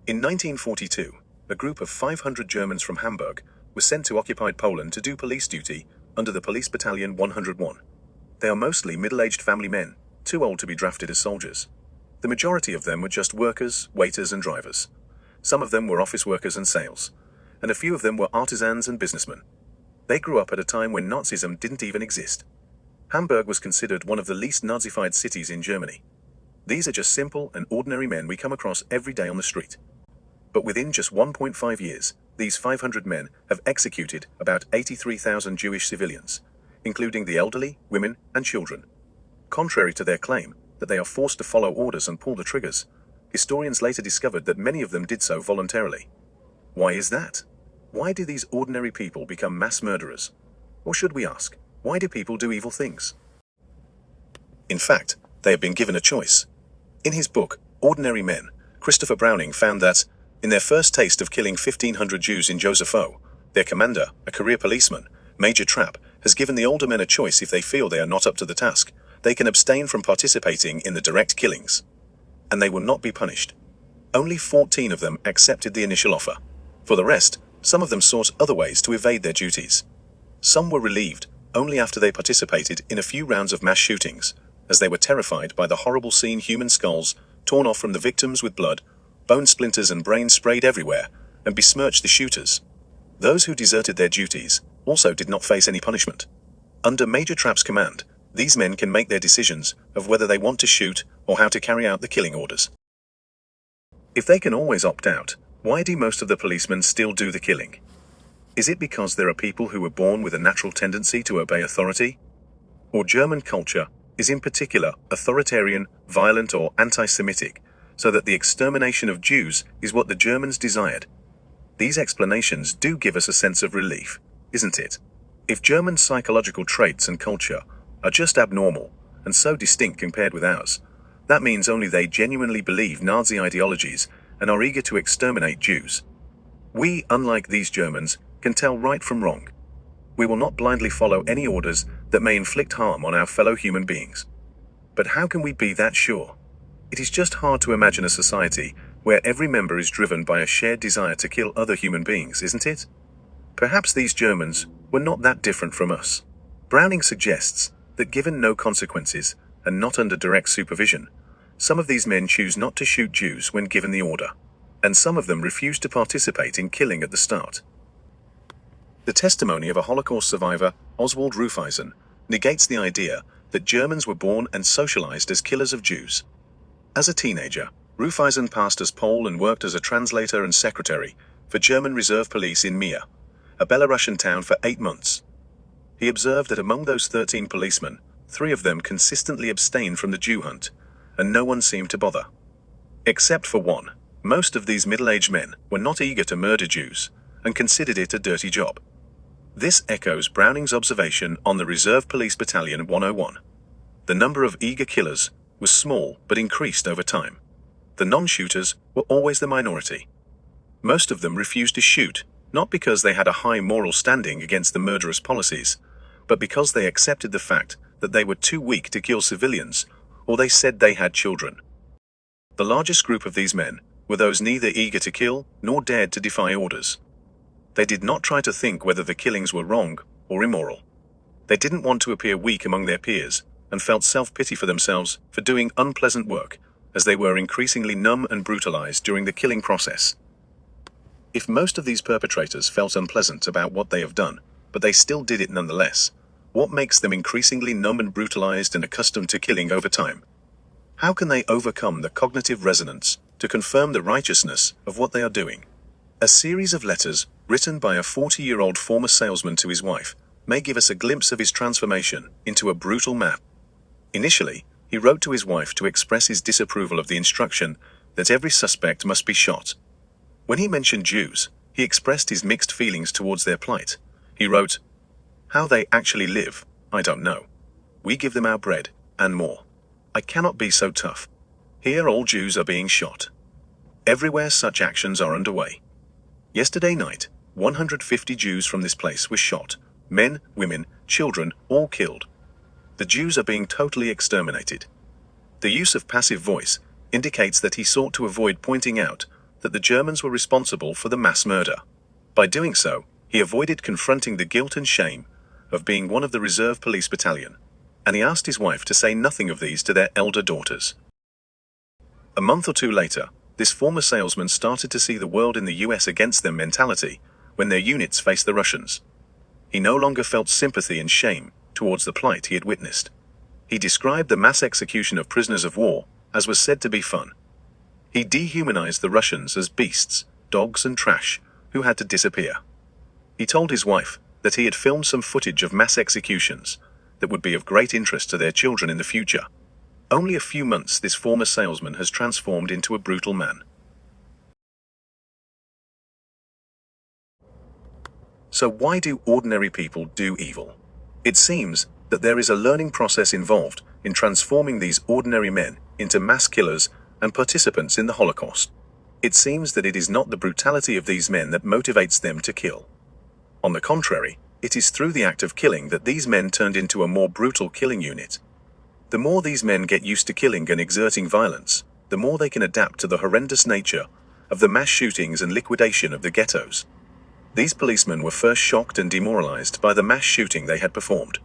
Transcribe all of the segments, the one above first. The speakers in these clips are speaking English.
In 1942, a group of 500 Germans from Hamburg was sent to occupied Poland to do police duty under the Police Battalion 101. They are mostly middle-aged family men, too old to be drafted as soldiers. The majority of them were just workers, waiters, and drivers. Some of them were office workers and sales, and a few of them were artisans and businessmen. They grew up at a time when Nazism didn't even exist. Hamburg was considered one of the least Nazified cities in Germany. These are just simple and ordinary men we come across every day on the street. But within just 1.5 years, these 500 men have executed about 83,000 Jewish civilians, including the elderly, women, and children. Contrary to their claim that they are forced to follow orders and pull the triggers, historians later discovered that many of them did so voluntarily. Why is that? Why do these ordinary people become mass murderers? Or should we ask, why do people do evil things? In fact, they have been given a choice. In his book, Ordinary Men, Christopher Browning found that, in their first taste of killing 1,500 Jews in Josepho, their commander, a career policeman, Major Trapp, has given the older men a choice. If they feel they are not up to the task, they can abstain from participating in the direct killings. And they will not be punished. Only 14 of them accepted the initial offer. For the rest, some of them sought other ways to evade their duties. Some were relieved only after they participated in a few rounds of mass shootings, as they were terrified by the horrible scene: human skulls torn off from the victims with blood, bone splinters and brains sprayed everywhere, and besmirched the shooters. Those who deserted their duties also did not face any punishment. Under Major Trapp's command, these men can make their decisions of whether they want to shoot or how to carry out the killing orders. If they can always opt out, why do most of the policemen still do the killing? Is it because there are people who were born with a natural tendency to obey authority? Or German culture is in particular authoritarian, violent, or anti-Semitic, so that the extermination of Jews is what the Germans desired? These explanations do give us a sense of relief, isn't it? If German psychological traits and culture are just abnormal and so distinct compared with ours, that means only they genuinely believe Nazi ideologies and are eager to exterminate Jews. We, unlike these Germans, can tell right from wrong. We will not blindly follow any orders that may inflict harm on our fellow human beings. But how can we be that sure? It is just hard to imagine a society where every member is driven by a shared desire to kill other human beings, isn't it? Perhaps these Germans were not that different from us. Browning suggests that given no consequences and not under direct supervision, some of these men choose not to shoot Jews when given the order, and some of them refuse to participate in killing at the start. The testimony of a Holocaust survivor, Oswald Rufeisen, negates the idea that Germans were born and socialized as killers of Jews. As a teenager, Rufeisen passed as Pole and worked as a translator and secretary for German reserve police in Mia, a Belarusian town, for 8 months. He observed that among those 13 policemen, 3 of them consistently abstained from the Jew hunt, and no one seemed to bother. Except for one, most of these middle-aged men were not eager to murder Jews and considered it a dirty job. This echoes Browning's observation on the Reserve Police Battalion 101. The number of eager killers was small but increased over time. The non-shooters were always the minority. Most of them refused to shoot, not because they had a high moral standing against the murderous policies, but because they accepted the fact that they were too weak to kill civilians, or they said they had children. The largest group of these men were those neither eager to kill nor dared to defy orders. They did not try to think whether the killings were wrong or immoral. They didn't want to appear weak among their peers and felt self-pity for themselves for doing unpleasant work, as they were increasingly numb and brutalized during the killing process. If most of these perpetrators felt unpleasant about what they have done, but they still did it nonetheless, what makes them increasingly numb and brutalized and accustomed to killing over time? How can they overcome the cognitive resonance to confirm the righteousness of what they are doing? A series of letters written by a 40-year-old former salesman to his wife may give us a glimpse of his transformation into a brutal man. Initially, he wrote to his wife to express his disapproval of the instruction that every suspect must be shot. When he mentioned Jews, he expressed his mixed feelings towards their plight. He wrote, "How they actually live, I don't know. We give them our bread, and more. I cannot be so tough. Here all Jews are being shot. Everywhere such actions are underway. Yesterday night, 150 Jews from this place were shot. Men, women, children, all killed. The Jews are being totally exterminated." The use of passive voice indicates that he sought to avoid pointing out that the Germans were responsible for the mass murder. By doing so, he avoided confronting the guilt and shame of being one of the reserve police battalion, and he asked his wife to say nothing of these to their elder daughters. A month or two later, this former salesman started to see the world in the US against them mentality when their units faced the Russians. He no longer felt sympathy and shame towards the plight he had witnessed. He described the mass execution of prisoners of war as was said to be fun. He dehumanized the Russians as beasts, dogs and trash, who had to disappear. He told his wife that he had filmed some footage of mass executions that would be of great interest to their children in the future. Only a few months this former salesman has transformed into a brutal man. So why do ordinary people do evil? It seems that there is a learning process involved in transforming these ordinary men into mass killers and participants in the Holocaust. It seems that it is not the brutality of these men that motivates them to kill. On the contrary, it is through the act of killing that these men turned into a more brutal killing unit. The more these men get used to killing and exerting violence, the more they can adapt to the horrendous nature of the mass shootings and liquidation of the ghettos. These policemen were first shocked and demoralized by the mass shooting they had performed.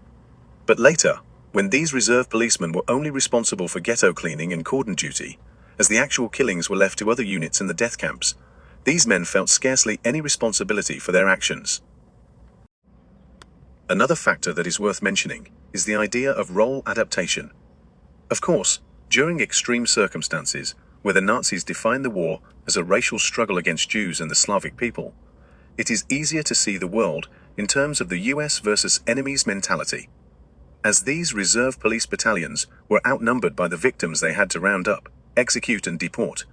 But later, when these reserve policemen were only responsible for ghetto cleaning and cordon duty, as the actual killings were left to other units in the death camps, these men felt scarcely any responsibility for their actions. Another factor that is worth mentioning is the idea of role adaptation. Of course, during extreme circumstances, where the Nazis defined the war as a racial struggle against Jews and the Slavic people, it is easier to see the world in terms of the US versus enemies mentality. As these reserve police battalions were outnumbered by the victims they had to round up, execute and deport,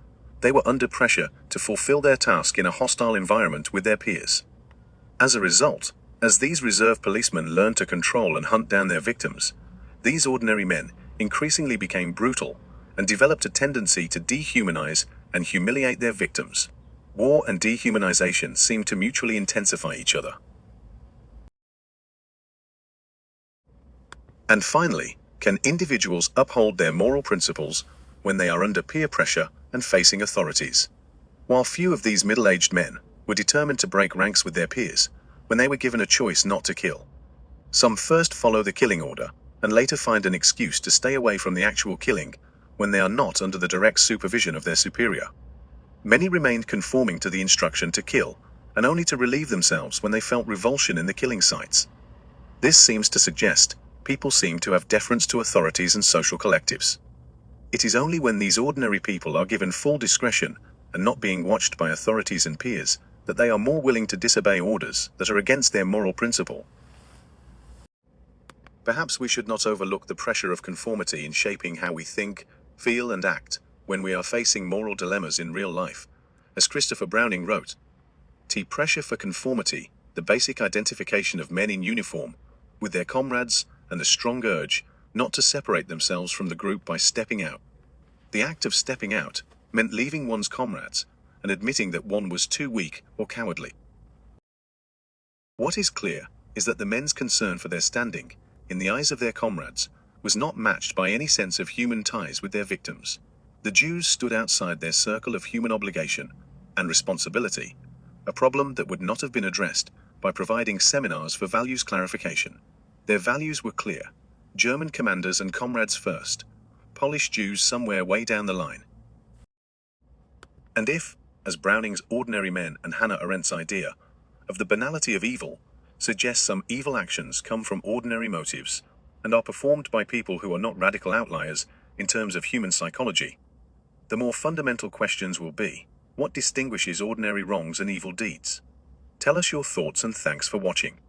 they were under pressure to fulfill their task in a hostile environment with their peers. As a result, as these reserve policemen learned to control and hunt down their victims, these ordinary men increasingly became brutal and developed a tendency to dehumanize and humiliate their victims. War and dehumanization seem to mutually intensify each other. And finally, can individuals uphold their moral principles when they are under peer pressure and facing authorities? While few of these middle-aged men were determined to break ranks with their peers when they were given a choice not to kill, some first follow the killing order and later find an excuse to stay away from the actual killing when they are not under the direct supervision of their superior. Many remained conforming to the instruction to kill, and only to relieve themselves when they felt revulsion in the killing sites. This seems to suggest people seem to have deference to authorities and social collectives. It is only when these ordinary people are given full discretion and not being watched by authorities and peers that they are more willing to disobey orders that are against their moral principle. Perhaps we should not overlook the pressure of conformity in shaping how we think, feel, and act when we are facing moral dilemmas in real life. As Christopher Browning wrote, "Pressure for conformity, the basic identification of men in uniform with their comrades and the strong urge not to separate themselves from the group by stepping out. The act of stepping out meant leaving one's comrades and admitting that one was too weak or cowardly." What is clear is that the men's concern for their standing in the eyes of their comrades was not matched by any sense of human ties with their victims. The Jews stood outside their circle of human obligation and responsibility, a problem that would not have been addressed by providing seminars for values clarification. Their values were clear: German commanders and comrades first, Polish Jews somewhere way down the line. And if, as Browning's Ordinary Men and Hannah Arendt's idea of the banality of evil suggests some evil actions come from ordinary motives and are performed by people who are not radical outliers in terms of human psychology, the more fundamental questions will be, what distinguishes ordinary wrongs and evil deeds? Tell us your thoughts and thanks for watching.